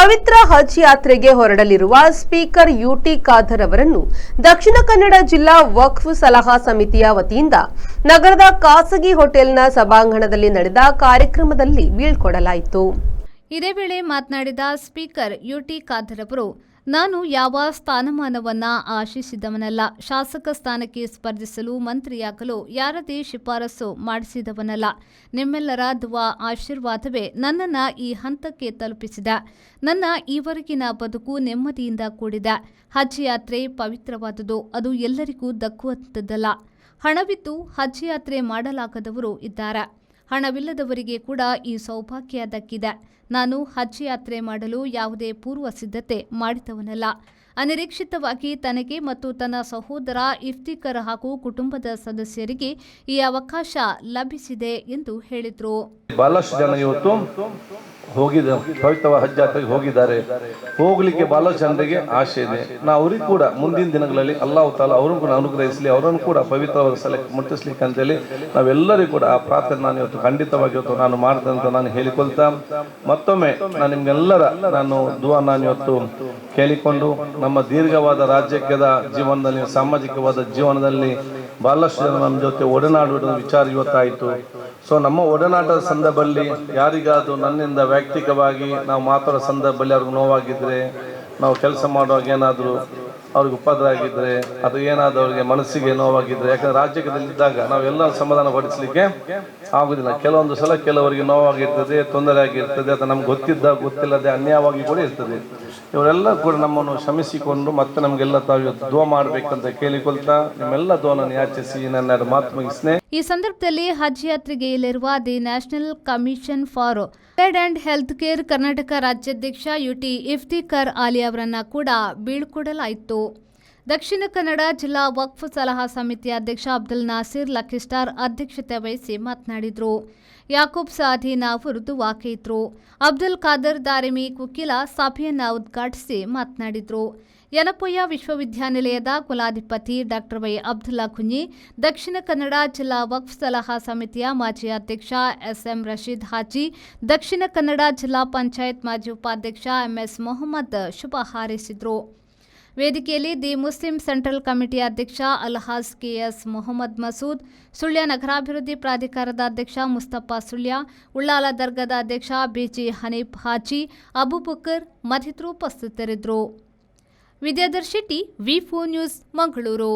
ಪವಿತ್ರ ಹಜ್ ಯಾತ್ರೆಗೆ ಹೊರಡಲಿರುವ speaker UT Khader ಅವರನ್ನು ದಕ್ಷಿಣ ಕನ್ನಡ ಜಿಲ್ಲಾ ವಕ್ಫ್ ಸಲಹಾ ಸಮಿತಿಯ ವತಿಯಿಂದ ನಗರದ ಖಾಸಗಿ ಹೋಟೆಲ್ನ ಸಭಾಂಗಣದಲ್ಲಿ ನಡೆದ ಕಾರ್ಯಕ್ರಮದಲ್ಲಿ ಬೀಳ್ಕೊಡಲಾಯಿತು. ಇದೇ ವೇಳೆ ಮಾತನಾಡಿದ ಸ್ಪೀಕರ್ ಯುಟಿ ಖಾದರ್ ಅವರು, ನಾನು ಯಾವ ಸ್ಥಾನಮಾನವನ್ನ ಆಶಿಸಿದವನಲ್ಲ. ಶಾಸಕ ಸ್ಥಾನಕ್ಕೆ ಸ್ಪರ್ಧಿಸಲು ಮಂತ್ರಿಯಾಗಲು ಯಾರದೇ ಶಿಫಾರಸು ಮಾಡಿಸಿದವನಲ್ಲ. ನಿಮ್ಮೆಲ್ಲರ ದುವಾ ಆಶೀರ್ವಾದವೇ ನನ್ನನ್ನು ಈ ಹಂತಕ್ಕೆ ತಲುಪಿಸಿದೆ. ನನ್ನ ಈವರೆಗಿನ ಬದುಕು ನೆಮ್ಮದಿಯಿಂದ ಕೂಡಿದೆ. ಹಜ್ ಯಾತ್ರೆ ಪವಿತ್ರವಾದುದು. ಅದು ಎಲ್ಲರಿಗೂ ದಕ್ಕುವಂಥದ್ದಲ್ಲ. ಹಣವಿದ್ದು ಹಜ್ ಯಾತ್ರೆ ಮಾಡಲಾಗದವರು ಇದ್ದಾರೆ. ಹಣವಿಲ್ಲದವರಿಗೆ ಕೂಡ ಈ ಸೌಭಾಗ್ಯ ದಕ್ಕಿದೆ. ನಾನು ಹಜ್ ಯಾತ್ರೆ ಮಾಡಲು ಯಾವುದೇ ಪೂರ್ವ ಸಿದ್ಧತೆ ಮಾಡಿದವನಲ್ಲ. ಅನಿರೀಕ್ಷಿತವಾಗಿ ತನಗೆ ಮತ್ತು ತನ್ನ ಸಹೋದರ ಇಫ್ತಿಕರ್ ಹಾಗೂ ಕುಟುಂಬದ ಸದಸ್ಯರಿಗೆ ಈ ಅವಕಾಶ ಲಭಿಸಿದೆ ಎಂದು ಹೇಳಿದರು. ಬಹಳಷ್ಟು ಜನ ಇವತ್ತು ಪವಿತ್ರವಾದ ಹಜ್ ಯಾತ್ರೆಗೆ ಹೋಗಿದ್ದಾರೆ. ಹೋಗ್ಲಿಕ್ಕೆ ಬಹಳಷ್ಟು ಜನರಿಗೆ ಆಸೆ ಇದೆ. ನಾವು ಅವ್ರಿಗೆ ಕೂಡ ಮುಂದಿನ ದಿನಗಳಲ್ಲಿ ಅಲ್ಲಾಹ್ ತಾಲಾ ಅವರನ್ನು ಕೂಡ ಅನುಗ್ರಹಿಸಲಿ, ಅವರನ್ನು ಕೂಡ ಪವಿತ್ರವಾದ ಸ್ಥಳಕ್ಕೆ ಮುಟ್ಟಿಸ್ಲಿಕ್ಕೆ ಅಂತೇಳಿ ನಾವೆಲ್ಲರಿಗೂ ಕೂಡ ಆ ಪ್ರಾರ್ಥನೆ ನಾನು ಇವತ್ತು ಖಂಡಿತವಾಗಿ ಇವತ್ತು ನಾನು ಮಾಡಿದೆ ಅಂತ ನಾನು ಹೇಳಿಕೊಳ್ತಾ, ಮತ್ತೊಮ್ಮೆ ನಾನು ನಿಮ್ಗೆಲ್ಲರ ದುವಾ ನಾನು ಇವತ್ತು ಕೇಳಿಕೊಂಡು, ನಮ್ಮ ದೀರ್ಘವಾದ ರಾಜಕೀಯದ ಜೀವನದಲ್ಲಿ, ಸಾಮಾಜಿಕವಾದ ಜೀವನದಲ್ಲಿ ಬಹಳಷ್ಟು ಜನ ನಮ್ಮ ಜೊತೆ ಒಡನಾಡುವ ವಿಚಾರ ಇವತ್ತಾಯಿತು. ಸೊ ನಮ್ಮ ಒಡನಾಟದ ಸಂದರ್ಭದಲ್ಲಿ ಯಾರಿಗಾದ್ರೂ ನನ್ನಿಂದ ವೈಯಕ್ತಿಕವಾಗಿ ನಾವು ಮಾತಾಡೋ ಸಂದರ್ಭದಲ್ಲಿ ಅವ್ರಿಗೆ ನೋವಾಗಿದ್ರೆ, ನಾವು ಕೆಲಸ ಮಾಡುವಾಗ ಏನಾದರೂ ಅವ್ರಿಗೆ ಉಪದ್ರ ಆಗಿದ್ರೆ, ಅದು ಏನಾದರೂ ಅವ್ರಿಗೆ ಮನಸ್ಸಿಗೆ ನೋವಾಗಿದ್ರೆ, ಯಾಕಂದ್ರೆ ರಾಜ್ಯದಲ್ಲಿದ್ದಾಗ ನಾವೆಲ್ಲ ಸಮಾಧಾನ ಪಡಿಸಲಿಕ್ಕೆ ಆಗುದಿಲ್ಲ. ಕೆಲವೊಂದು ಸಲ ಕೆಲವರಿಗೆ ನೋವಾಗಿರ್ತದೆ, ತೊಂದರೆ ಆಗಿರ್ತದೆ, ಅದು ನಮ್ಗೆ ಗೊತ್ತಿಲ್ಲದೆ ಅನ್ಯಾಯವಾಗಿ ಕೂಡ ಇರ್ತದೆ. ಇವರೆಲ್ಲ ಕೂಡ ನಮ್ಮನ್ನು ಶ್ರಮಿಸಿಕೊಂಡು ಮತ್ತೆ ನಮಗೆಲ್ಲ ತಾವು ದುವಾ ಮಾಡಬೇಕಂತ ಕೇಳಿಕೊಳ್ತಾ ನಿಮ್ಮೆಲ್ಲ ದುವಾವನ್ನು ಯಾಚಿಸಿ ನನ್ನ ಮಾತು ಮುಗಿಸ್ನೆ. ಈ ಸಂದರ್ಭದಲ್ಲಿ ಹಜ್ ಯಾತ್ರೆಗೆ ಇಲ್ಲಿರುವ the national commission for trade and health care Karnataka ರಾಜ್ಯಾಧ್ಯಕ್ಷ ಯುಟಿ ಇಫ್ತಿಕರ್ ಆಲಿ ಅವರನ್ನ ಕೂಡ ಬೀಳ್ಕೊಡಲಾಯಿತು. ದಕ್ಷಿಣ ಕನ್ನಡ ಜಿಲ್ಲಾ ವಕ್ಫ್ ಸಲಹಾ ಸಮಿತಿ ಅಧ್ಯಕ್ಷ ಅಬ್ದುಲ್ ನಾಸಿರ್ ಲಕ್ಕಿಸ್ಟಾರ್ ಅಧ್ಯಕ್ಷತೆ ವಹಿಸಿ ಮಾತನಾಡಿದರು. ಯಾಕೂಬ್ ಸಾಧೀನ ಅವರು ದುವಾ ಕೇಳಿದ್ರು. ಅಬ್ದುಲ್ ಖಾದರ್ ದಾರಿಮಿ ಕುಕಿಲ ಸಭೆಯನ್ನು ಉದ್ಘಾಟಿಸಿ ಮಾತನಾಡಿದರು. ಯನಪೊಯ್ಯ ವಿಶ್ವವಿದ್ಯಾನಿಲಯದ ಕುಲಾಧಿಪತಿ ಡಾಕ್ಟರ್ ವೈ ಅಬ್ದುಲ್ಲಾ ಕುಂಜಿ, ದಕ್ಷಿಣ ಕನ್ನಡ ಜಿಲ್ಲಾ ವಕ್ಫ್ ಸಲಹಾ ಸಮಿತಿಯ ಮಾಜಿ ಅಧ್ಯಕ್ಷ ಎಸ್ಎಂ ರಶೀದ್ ಹಾಜಿ, ದಕ್ಷಿಣ ಕನ್ನಡ ಜಿಲ್ಲಾ ಪಂಚಾಯತ್ ಮಾಜಿ ಉಪಾಧ್ಯಕ್ಷ ಎಂಎಸ್ ಮೊಹಮ್ಮದ್ ಶುಭ ಹಾರೈಸಿದರು. ವೇದಿಕೆಯಲ್ಲಿ ದಿ ಮುಸ್ಲಿಂ ಸೆಂಟ್ರಲ್ ಕಮಿಟಿ ಅಧ್ಯಕ್ಷ ಅಲ್ಹಾಜ್ ಕೆಎಸ್ ಮೊಹಮ್ಮದ್ ಮಸೂದ್, ಸುಳ್ಯ ನಗರಾಭಿವೃದ್ಧಿ ಪ್ರಾಧಿಕಾರದ ಅಧ್ಯಕ್ಷ ಮುಸ್ತಫಾ ಸುಳ್ಯ, ಉಳ್ಳಾಲ ದರ್ಗಾದ ಅಧ್ಯಕ್ಷ ಬಿಜಿ ಹನೀಫ್ ಹಾಜಿ, ಅಬುಬಕರ್ ಮತ್ತಿತರರು ಉಪಸ್ಥಿತರಿದ್ದರು. ವಿದ್ಯಾಧರ್ ಶೆಟ್ಟಿ, ವಿ4 ನ್ಯೂಸ್, ಮಂಗಳೂರು.